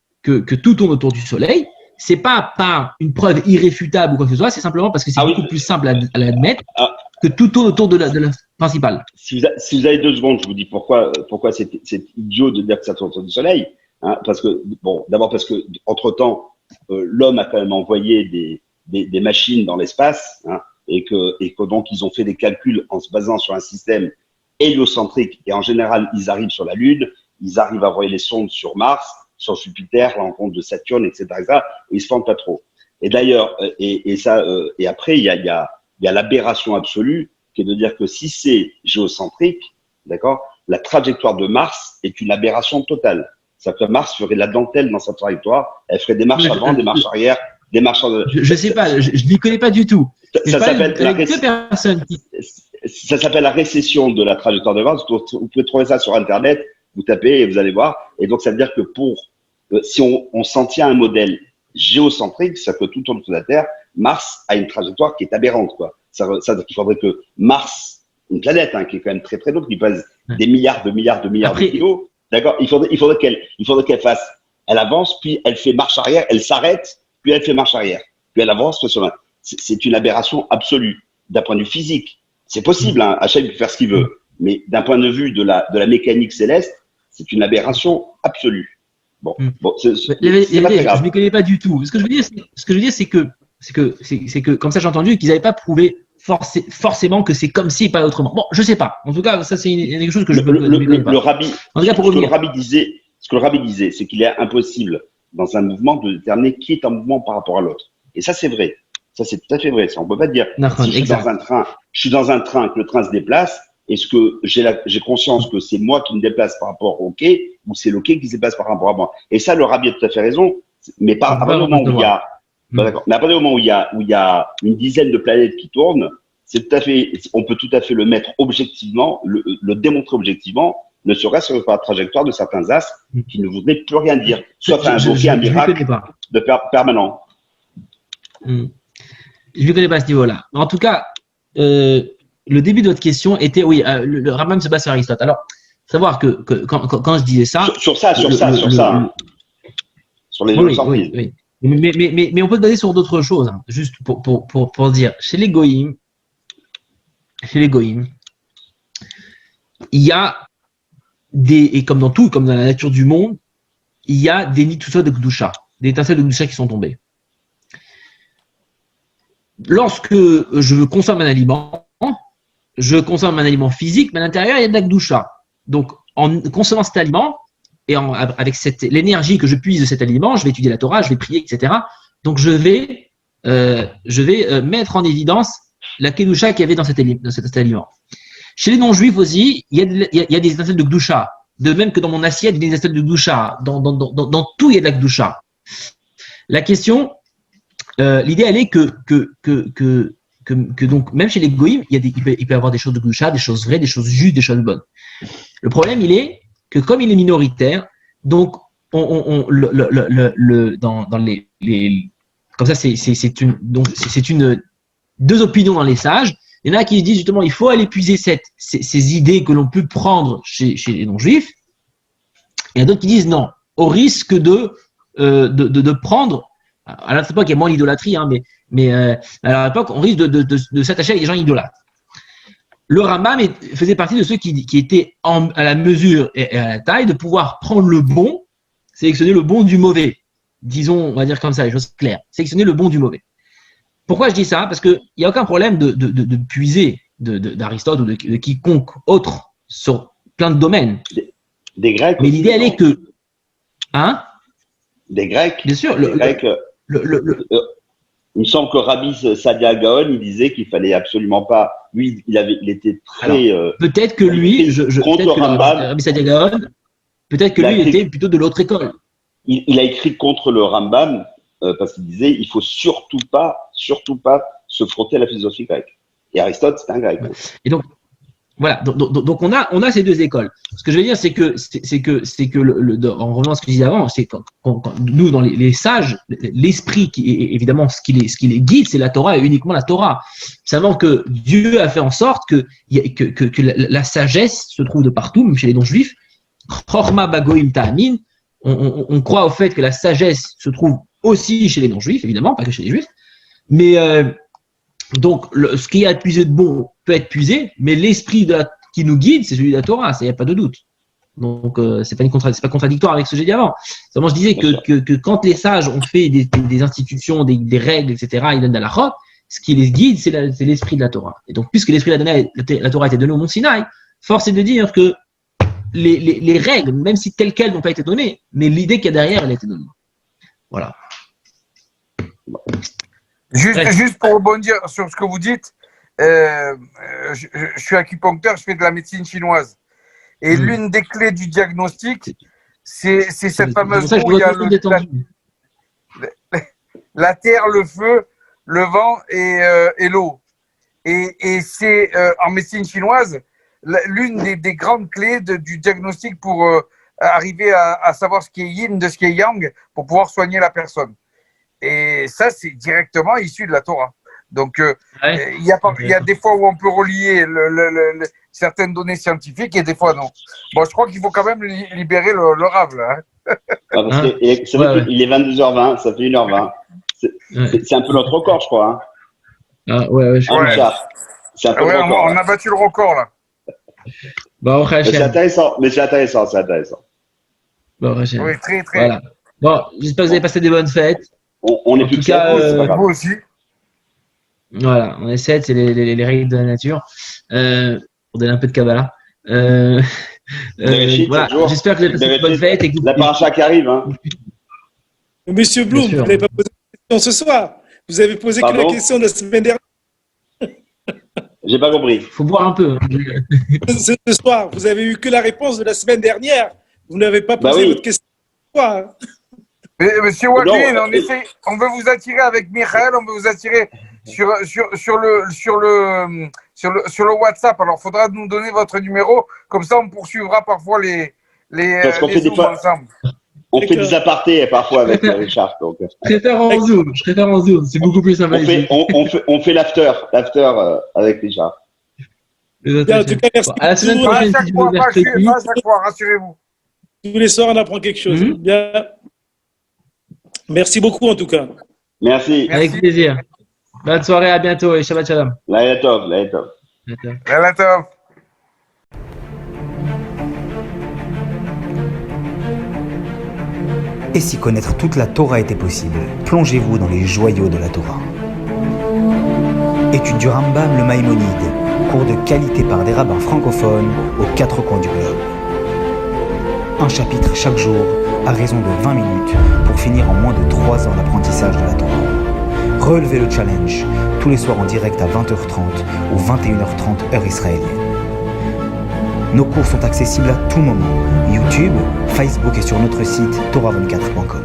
tout tourne autour du Soleil, c'est pas par une preuve irréfutable ou quoi que ce soit, c'est simplement parce que c'est beaucoup plus simple à l'admettre que tout tourne autour de la principale. Si vous avez 2 secondes, je vous dis pourquoi c'est idiot de dire que ça tourne autour du Soleil. Hein, parce que d'abord parce que entre-temps, l'homme a quand même envoyé des machines dans l'espace, hein, et que donc ils ont fait des calculs en se basant sur un système héliocentrique, et en général ils arrivent sur la Lune, ils arrivent à envoyer les sondes sur Mars, sur Jupiter, la rencontre de Saturne, etc. Et ils se fantent pas trop. Et d'ailleurs, et après il y a l'aberration absolue qui est de dire que si c'est géocentrique, d'accord, la trajectoire de Mars est une aberration totale. C'est-à-dire que Mars ferait de la dentelle dans sa trajectoire, elle ferait des marches avant, des marches arrière, des marches en... Je sais pas, je n'y connais pas du tout. Ça s'appelle la récession de la trajectoire de Mars. Vous pouvez trouver ça sur Internet, vous tapez et vous allez voir. Et donc, ça veut dire que si on s'en tient à un modèle géocentrique, c'est-à-dire que tout autour de la Terre, Mars a une trajectoire qui est aberrante, quoi. Il faudrait que Mars, une planète, hein, qui est quand même très très lourde, qui pèse des milliards de kilos, d'accord, il faudrait qu'elle fasse, elle avance, puis elle fait marche arrière, elle s'arrête, puis elle fait marche arrière, puis elle avance, c'est une aberration absolue d'un point de vue physique. C'est possible, hein, Hachem peut faire ce qu'il veut, mais d'un point de vue de la mécanique céleste, c'est une aberration absolue. Bon, c'est pas très grave. Je ne m'y connais pas du tout. Ce que je veux dire, c'est que comme ça j'ai entendu qu'ils n'avaient pas prouvé forcément que c'est comme si et pas autrement. Bon, je sais pas. En tout cas, ça c'est quelque chose que je peux le rabbi. En tout cas, pour revenir. Ce que le rabbi disait, c'est qu'il est impossible dans un mouvement de déterminer qui est en mouvement par rapport à l'autre. Et ça c'est vrai. Ça c'est tout à fait vrai. Ça, on peut pas dire. Si je suis dans un train, que le train se déplace. Est-ce que j'ai conscience que c'est moi qui me déplace par rapport au quai ou c'est le quai qui se déplace par rapport à moi? Et ça, le rabbi a tout à fait raison. Mais à partir du moment où il y a Pas d'accord. Mais à partir du moment où il y a une dizaine de planètes qui tournent, on peut tout à fait le mettre objectivement, le démontrer objectivement, ne serait-ce que par la trajectoire de certains astres qui ne voudraient plus rien dire, sauf à invoquer un miracle permanent. Je ne connais pas à ce niveau-là. En tout cas, le début de votre question était, oui, le Rambam se base sur Aristote. Alors, savoir que quand je disais ça… Sur les oui. Mais on peut se baser sur d'autres choses, hein, juste pour dire, chez les goïms, il y a et comme dans tout, comme dans la nature du monde, il y a des nitsutot de Gdusha, des étincelles de Gdusha qui sont tombées. Lorsque je consomme un aliment, je consomme un aliment physique, mais à l'intérieur, il y a de la Gdusha. Donc, en consommant cet aliment, et avec l'énergie que je puise de cet aliment, je vais étudier la Torah, je vais prier, etc. Donc, je vais mettre en évidence la Kedusha qu'il y avait dans cet aliment. Chez les non-juifs aussi, il y a des étincelles de Gdusha. De même que dans mon assiette, il y a des étincelles de Gdusha. Dans tout, il y a de la Gdusha. La question, l'idée, elle est que donc, même chez les goïms, il peut y avoir des choses de Gdusha, des choses vraies, des choses justes, des choses bonnes. Le problème, il est que comme il est minoritaire, donc dans les comme ça c'est une deux opinions dans les sages. Il y en a qui disent justement il faut aller puiser ces idées que l'on peut prendre chez les non-juifs. Il y en a d'autres qui disent non, au risque de prendre. À notre époque, il y a moins l'idolâtrie, hein, mais à l'époque, on risque de s'attacher à des gens idolâtres. Le Rambam faisait partie de ceux qui étaient à la mesure et à la taille de pouvoir prendre le bon, sélectionner le bon du mauvais. Disons, on va dire comme ça, les choses claires. Sélectionner le bon du mauvais. Pourquoi je dis ça? Parce qu'il n'y a aucun problème de puiser d'Aristote ou de quiconque autre sur plein de domaines. Des Grecs. Mais l'idée, elle est que… Hein? Des Grecs. Bien sûr. Il me semble que Rabbi Sadia Gaon, il disait qu'il fallait absolument pas. Lui, il était très. Alors, peut-être que lui, contre Rambam. Rabbi Sadia Gaon, peut-être que lui, il était plutôt de l'autre école. Il a écrit contre le Rambam parce qu'il disait il faut surtout pas se frotter à la philosophie grecque. Et Aristote, c'est un grec. Et donc, voilà. Donc on a ces deux écoles. Ce que je veux dire, c'est que en revenant à ce que je disais avant, c'est quand nous dans les sages, l'esprit qui est évidemment ce qui les guide, c'est la Torah et uniquement la Torah. Savant que Dieu a fait en sorte que la sagesse se trouve de partout, même chez les non-juifs. Chorma bagoim ta'amin. On croit au fait que la sagesse se trouve aussi chez les non-juifs, évidemment, pas que chez les juifs. Mais donc, ce qui a puisé de bon peut être puisé, mais l'esprit qui nous guide, c'est celui de la Torah, il n'y a pas de doute. Donc, c'est pas contradictoire avec ce que j'ai dit avant. Seulement, je disais que quand les sages ont fait des institutions, des règles, etc., ils donnent de la halachot, ce qui les guide, c'est l'esprit de la Torah. Et donc, puisque l'esprit de la Torah a été donné au Mont Sinaï, force est de dire que les règles, même si telles quelles n'ont pas été données, mais l'idée qu'il y a derrière, elle a été donnée. Voilà. Juste pour rebondir sur ce que vous dites, je suis acupuncteur, je fais de la médecine chinoise. Et l'une des clés du diagnostic, c'est cette fameuse roue, il y a la terre, le feu, le vent et l'eau. Et c'est en médecine chinoise, l'une des grandes clés du diagnostic pour arriver à savoir ce qui est yin de ce qui est yang pour pouvoir soigner la personne. Et ça, c'est directement issu de la Torah. Donc, il y a des fois où on peut relier certaines données scientifiques et des fois non. Bon, je crois qu'il faut quand même libérer le rave, là. Hein. C'est vrai qu'il est 22h20, ça fait 1h20. C'est un peu notre record, je crois. Hein. Ah, ouais, c'est un peu le record. On a battu le record, là. Bon, c'est intéressant. Bon, oui, très. Voilà. Bon, j'espère que vous avez passé des bonnes fêtes. On est plus que 7, c'est pas grave. Vous aussi. Voilà, on est 7, c'est les règles de la nature. Pour donner un peu de Kabbalah. Voilà, j'espère que vous avez passé de bonnes fêtes. La paracha qui arrive. Hein. Monsieur Blum, vous n'avez pas posé la question ce soir. Vous avez posé que la question de la semaine dernière. J'ai pas compris. Il faut boire un peu. Ce soir, vous avez eu que la réponse de la semaine dernière. Vous n'avez pas posé votre question ce soir. Mais, Monsieur Wadlin, Non, on veut vous attirer avec Michael, on veut vous attirer sur le WhatsApp. Alors, il faudra nous donner votre numéro, comme ça on poursuivra parfois Parce qu'on les fait des Zooms fois- ensemble. On fait des apartés parfois avec Richard. Donc, Je préfère en Zoom, c'est beaucoup plus on sympathique. fait l'after avec Richard. Bien, en tout cas, merci. À la semaine beaucoup. Pas à prochaine, si chaque tu fois, veux, pas à mercredi. chaque fois, rassurez-vous. Tous les soirs, on apprend quelque chose. Mhm. Bien. Merci beaucoup, en tout cas. Merci. Merci. Avec plaisir. Bonne soirée, à bientôt et Shabbat Shalom. Laïla Tov. Laila Tov. Et si connaître toute la Torah était possible, plongez-vous dans les joyaux de la Torah. Étude du Rambam, le Maïmonide, cours de qualité par des rabbins francophones aux quatre coins du globe. Un chapitre chaque jour, à raison de 20 minutes, pour finir en moins de 3 ans d'apprentissage de la Torah. Relevez le challenge, tous les soirs en direct à 20h30 ou 21h30 heure israélienne. Nos cours sont accessibles à tout moment, YouTube, Facebook et sur notre site torah24.com.